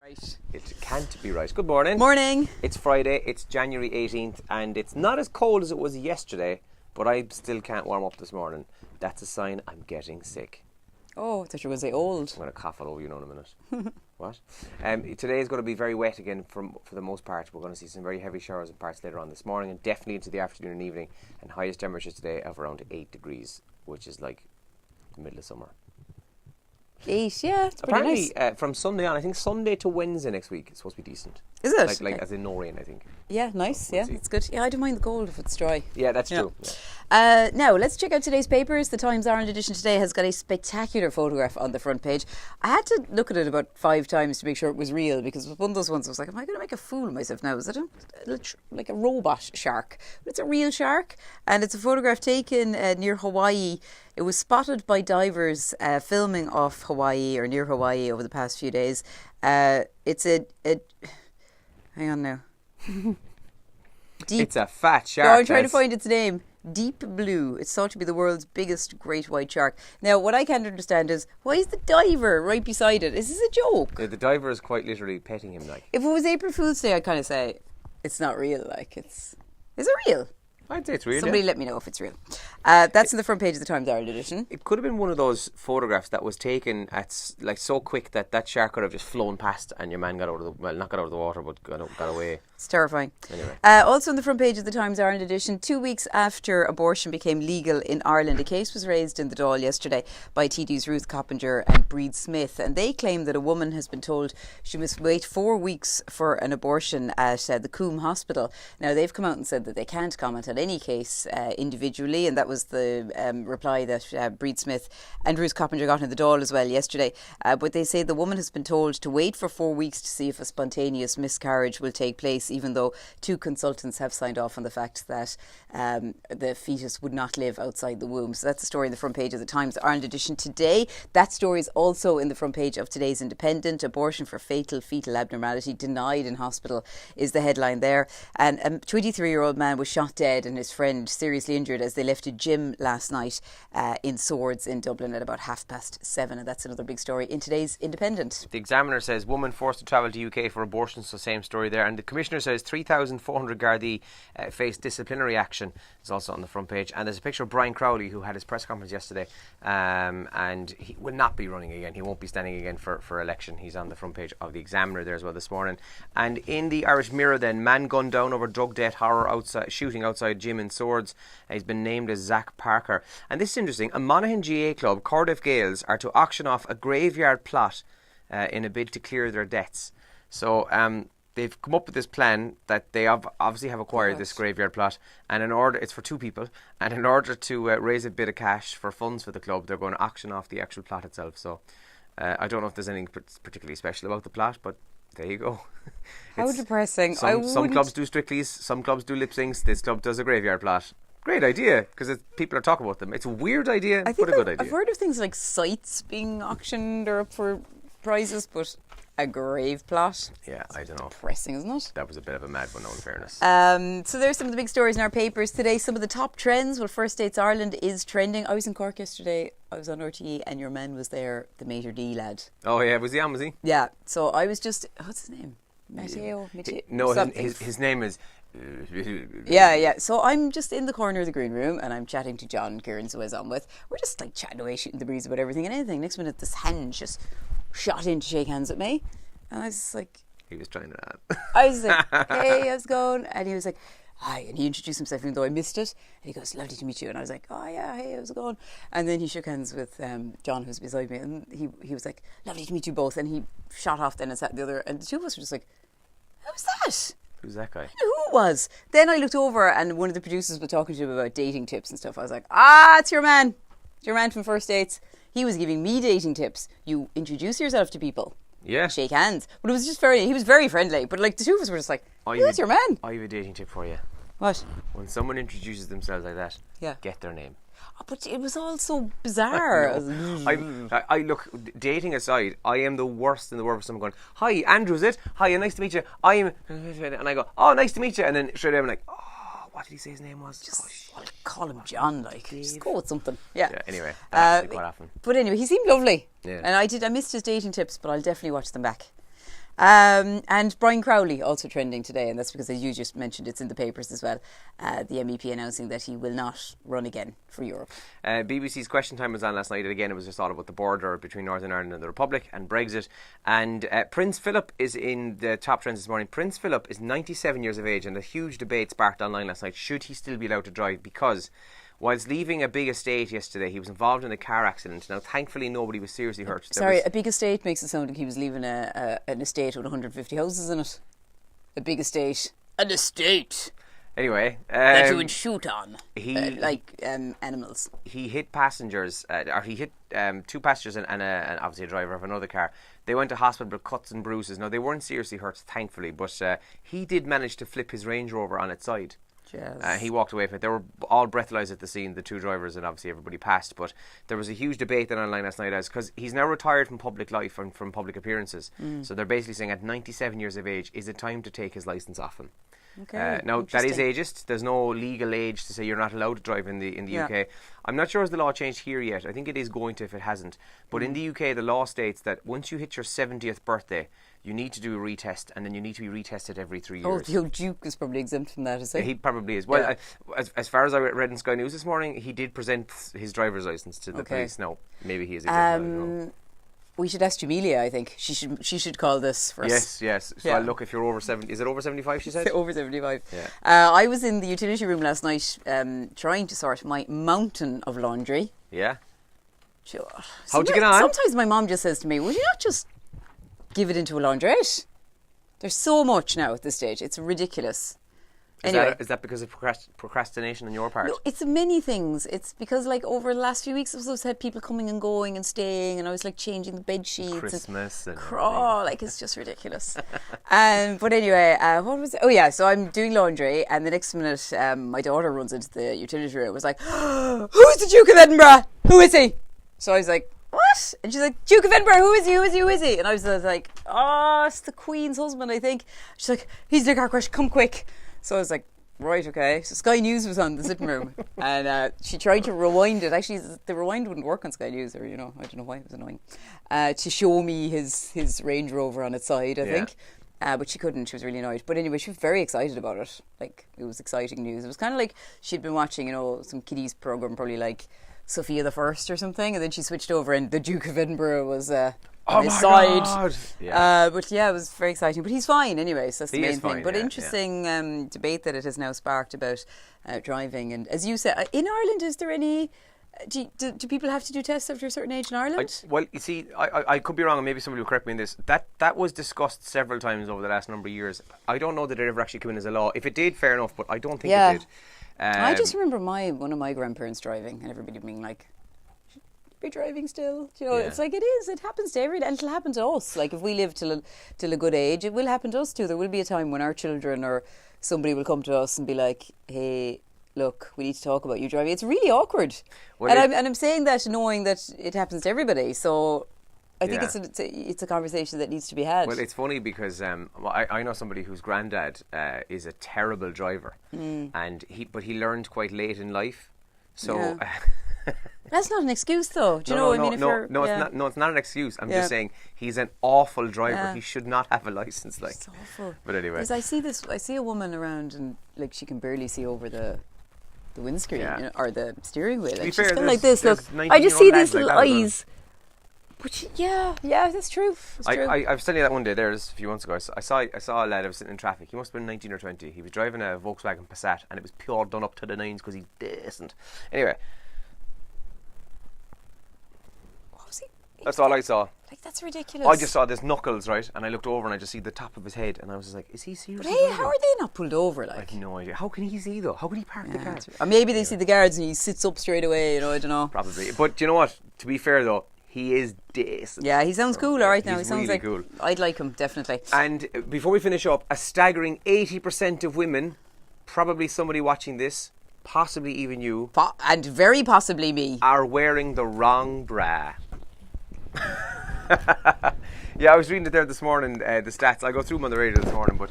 Right. It can't be right. Good morning. Morning. It's Friday, it's January 18th, and it's not as cold as it was yesterday, but I still can't warm up this morning. That's a sign I'm getting sick. Oh, I thought you were going to say old. I'm going to cough all over you in a minute. What? Today is going to be very wet again for the most part. We're going to see some very heavy showers in parts later on this morning and definitely into the afternoon and evening. And highest temperatures today of around 8 degrees, which is like the middle of summer. 8, yeah, it's pretty Apparently, nice. from Sunday on, I think Sunday to Wednesday next week, it's supposed to be decent. Is it? Like as in no rain, I think. Yeah, nice. We'll Yeah, see. it's good. Yeah, I don't mind the cold if it's dry. Yeah, that's true. Yeah. Now, let's check out today's papers. The Times Ireland edition today has got a spectacular photograph on the front page. I had to look at it about 5 times to make sure it was real, because it was one of those ones I was like, am I going to make a fool of myself now? Is it like a robot shark? But it's a real shark, and it's a photograph taken near Hawaii. It was spotted by divers filming off Hawaii or near Hawaii over the past few days. It's a hang on now. Deep. It's a fat shark. No, I'm trying to find its name. Deep blue. It's thought to be the world's biggest great white shark. Now, what I can't understand is, why is the diver right beside it? Is this a joke? The diver is quite literally petting him like. If it was April Fool's Day, I'd kind of say, it's not real. Like, is it real? I'd say it's real. Somebody let me know if it's real. That's in the front page of the Times Ireland edition. It could have been one of those photographs that was taken at so quick that shark could have just flown past and your man got out of not got out of the water but got away. It's terrifying. Anyway. Also on the front page of the Times Ireland edition, 2 weeks after abortion became legal in Ireland, a case was raised in the Dáil yesterday by TD's Ruth Coppinger and Breed Smith, and they claim that a woman has been told she must wait 4 weeks for an abortion at the Coombe Hospital. Now, they've come out and said that they can't comment on any case individually, and that was the reply that Breed Smith and Ruth Coppinger got in the Dáil as well yesterday. But they say the woman has been told to wait for 4 weeks to see if a spontaneous miscarriage will take place, even though 2 consultants have signed off on the fact that the fetus would not live outside the womb. So that's the story in the front page of the Times Ireland edition today. That story is also in the front page of today's Independent. Abortion for fatal fetal abnormality denied in hospital is the headline there. And a 23-year-old man was shot dead and his friend seriously injured as they left a gym last night in Swords in Dublin at about 7:30. And that's another big story in today's Independent. The Examiner says woman forced to travel to UK for abortion, so same story there. And the Commissioner says 3,400 Gardaí face disciplinary action. It's also on the front page. And there's a picture of Brian Crowley, who had his press conference yesterday, and he will not be running again. He won't be standing again for election. He's on the front page of the Examiner there as well this morning. And in the Irish Mirror then, man gunned down over drug debt, horror shooting outside gym in Swords. He's been named as Zach Parker. And this is interesting. A Monaghan GA club, Cardiff Gales, are to auction off a graveyard plot in a bid to clear their debts. So they've come up with this plan that they obviously have acquired this graveyard plot, and it's for 2 people, and in order to raise a bit of cash for funds for the club, they're going to auction off the actual plot itself. So I don't know if there's anything particularly special about the plot, but there you go. How depressing. Some clubs do Strictly's, some clubs do lip syncs, this club does a graveyard plot. Great idea, because people are talking about them. It's a weird idea, but a good idea. I've heard of things like sites being auctioned or up for prizes, but a grave plot? Yeah, I don't know. Depressing, isn't it? That was a bit of a mad one, though, in fairness. So there's some of the big stories in our papers today. Some of the top trends. Well, First Dates Ireland is trending. I was in Cork yesterday. I was on RTE and your man was there, the Mater D lad. Oh, yeah, was he? Yeah. So I was just, what's his name? Matteo? No, his name is... Yeah. So I'm just in the corner of the green room and I'm chatting to John Kieran, who I was on with. We're just like chatting away, shooting the breeze about everything and anything. Next minute, this hand just shot in to shake hands with me. And I was just like... He was trying to... I was like, hey, how's it going? And he was like, hi. And he introduced himself, even though I missed it. And he goes, lovely to meet you. And I was like, oh, yeah, hey, how's it going? And then he shook hands with John, who's beside me. And he was like, lovely to meet you both. And he shot off then and sat the other. And the 2 of us were just like, who's that? Who's that guy? I knew who it was. Then I looked over and one of the producers was talking to him about dating tips and stuff. I was like, it's your man. It's your man from First Dates. He was giving me dating tips. You introduce yourself to people. Yeah. Shake hands. But it was just he was very friendly. But like the 2 of us were just like, that's your man. I have a dating tip for you. What? When someone introduces themselves like that, get their name. Oh, but it was all so bizarre. I look, dating aside, I am the worst in the world for someone going, hi, Andrew, is it? Hi, nice to meet you. And I go, oh, nice to meet you. And then straight away I'm like, what did he say his name was? Just call him John, like. Just go with something. Yeah. Anyway, that quite often. But anyway, he seemed lovely. Yeah. And I missed his dating tips, but I'll definitely watch them back. And Brian Crowley also trending today, and that's because, as you just mentioned, it's in the papers as well. The MEP announcing that he will not run again for Europe. BBC's Question Time was on last night, and again it was just all about the border between Northern Ireland and the Republic and Brexit. And Prince Phillip is in the top trends this morning. Prince Phillip is 97 years of age, and a huge debate sparked online last night. Should he still be allowed to drive? Because whilst leaving a big estate yesterday, he was involved in a car accident. Now, thankfully, nobody was seriously hurt. A big estate makes it sound like he was leaving an estate with 150 houses in it. A big estate. An estate. Anyway, that you would shoot on, like animals. He hit passengers, or he hit two passengers and obviously a driver of another car. They went to hospital with cuts and bruises. Now, they weren't seriously hurt, thankfully, but he did manage to flip his Range Rover on its side. He walked away from it. They were all breathalyzed at the scene, the two drivers, and obviously everybody passed. But there was a huge debate then online last night because he's now retired from public life and from public appearances. So they're basically saying at 97 years of age, is it time to take his licence off him? Okay. Now, that is ageist. There's no legal age to say you're not allowed to drive in the UK. I'm not sure has the law changed here yet. I think it is going to if it hasn't. But in the UK, the law states that once you hit your 70th birthday, you need to do a retest, and then you need to be retested every 3 years. Oh, the old Duke is probably exempt from that, is he? He probably is. Well, as far as I read in Sky News this morning, he did present his driver's licence to the police. No, maybe he is exempt. I don't know. We should ask Jamelia, I think. She should call this for us. Yes. So I'll look if you're over 70. Is it over 75, she said? Over 75. Yeah. I was in the utility room last night trying to sort my mountain of laundry. Yeah. Sure. How'd you get on? Sometimes my mom just says to me, would you not just give it into a laundrette? There's so much now at this stage. It's ridiculous. Anyway. Is that because of procrastination on your part? No, it's many things. It's because, like, over the last few weeks, I've had people coming and going and staying, and I was, like, changing the bed sheets. Christmas. Like, it's just ridiculous. But anyway, what was it? Oh, yeah, so I'm doing laundry, and the next minute, my daughter runs into the utility room and was like, who is the Duke of Edinburgh? Who is he? So I was like, what? And she's like, Duke of Edinburgh, who is he? Who is he? And I was like, oh, it's the Queen's husband, I think. She's like, he's the car crash, come quick. So I was like, right, okay. So Sky News was on the sitting room, and she tried to rewind it. Actually, the rewind wouldn't work on Sky News, or I don't know why, it was annoying. To show me his Range Rover on its side, I think. But she couldn't. She was really annoyed. But anyway, she was very excited about it. Like, it was exciting news. It was kind of like she'd been watching, some kiddies program, probably like Sophia the First or something, and then she switched over, and the Duke of Edinburgh was on his side. God. But yeah, it was very exciting. But he's fine anyway, so that's the main thing. But interesting debate that it has now sparked about driving. And as you said, in Ireland, is there any... Do people have to do tests after a certain age in Ireland? Well, you see, I could be wrong, and maybe somebody will correct me in this. That was discussed several times over the last number of years. I don't know that it ever actually came in as a law. If it did, fair enough, but I don't think it did. I just remember one of my grandparents driving, and everybody being like, should you be driving still? It's like, it is. It happens to everybody, and it'll happen to us. Like, if we live till a good age, it will happen to us too. There will be a time when our children or somebody will come to us and be like, hey, look, we need to talk about you driving. It's really awkward. Well, I'm saying that knowing that it happens to everybody. So I think it's a conversation that needs to be had. Well, it's funny because I know somebody whose granddad is a terrible driver, and he learned quite late in life. So that's not an excuse, though. Do you know? It's not an excuse. I'm just saying he's an awful driver. He should not have a license. Like, it's awful. But anyway, because I see a woman around and like she can barely see over the windscreen or the steering wheel. Like, she's like this. Look, I just see these little eyes. But that's true. I was telling you that one day there a few months ago. I saw a lad. I was sitting in traffic. He must have been 19 or 20. He was driving a Volkswagen Passat, and it was pure done up to the nines because he's decent. Anyway, what was he? That's all I saw. Like, that's ridiculous. I just saw this knuckles, right, and I looked over and I just see the top of his head, and I was just like, is he seriously? But hey, how are they not pulled over? Like, I have no idea. How can he see though? How can he park the car? Or maybe they see the guards and he sits up straight away. I don't know. Probably. But you know what? To be fair though, he is decent. Yeah, he sounds cool, all right now. He sounds really like cool. I'd like him, definitely. And before we finish up, a staggering 80% of women, probably somebody watching this, possibly even you, and very possibly me, are wearing the wrong bra. Yeah, I was reading it there this morning, the stats. I go through them on the radio this morning, but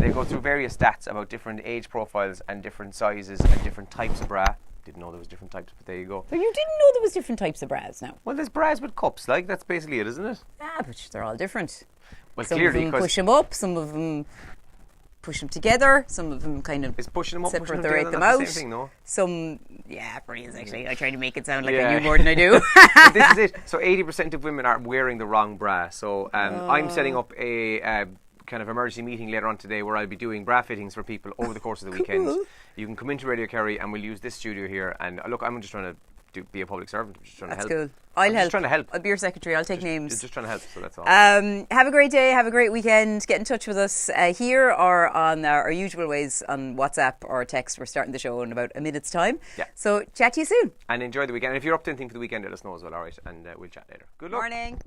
they go through various stats about different age profiles and different sizes and different types of bra. Didn't know there was different types, but there you go. So you didn't know there was different types of bras now? Well, there's bras with cups, like, that's basically it, isn't it? Ah, but they're all different. Well, some clearly, of them 'cause push them up, some of them push them together, some of them kind of is pushing them up, pushing them separate together, them not out. the same thing, no? Some, yeah, pretty is actually. I try to make it sound like Yeah. I knew more than I do. But this is it. So 80% of women are wearing the wrong bra. So I'm setting up a kind of emergency meeting later on today where I'll be doing bra fittings for people over the course of the weekend. You can come into Radio Kerry and we'll use this studio here. And look, I'm just trying to be a public servant. I'm just trying That's to help. cool. I'll I'm help. just trying to help. I'll be your secretary. I'll take names. Just trying to help, so that's all. Have a great day. Have a great weekend. Get in touch with us here or on our usual ways on WhatsApp or text. We're starting the show in about a minute's time. Yeah. So chat to you soon. And enjoy the weekend. And if you're up to anything for the weekend, let us know as well, all right? And we'll chat later. Good luck. Morning.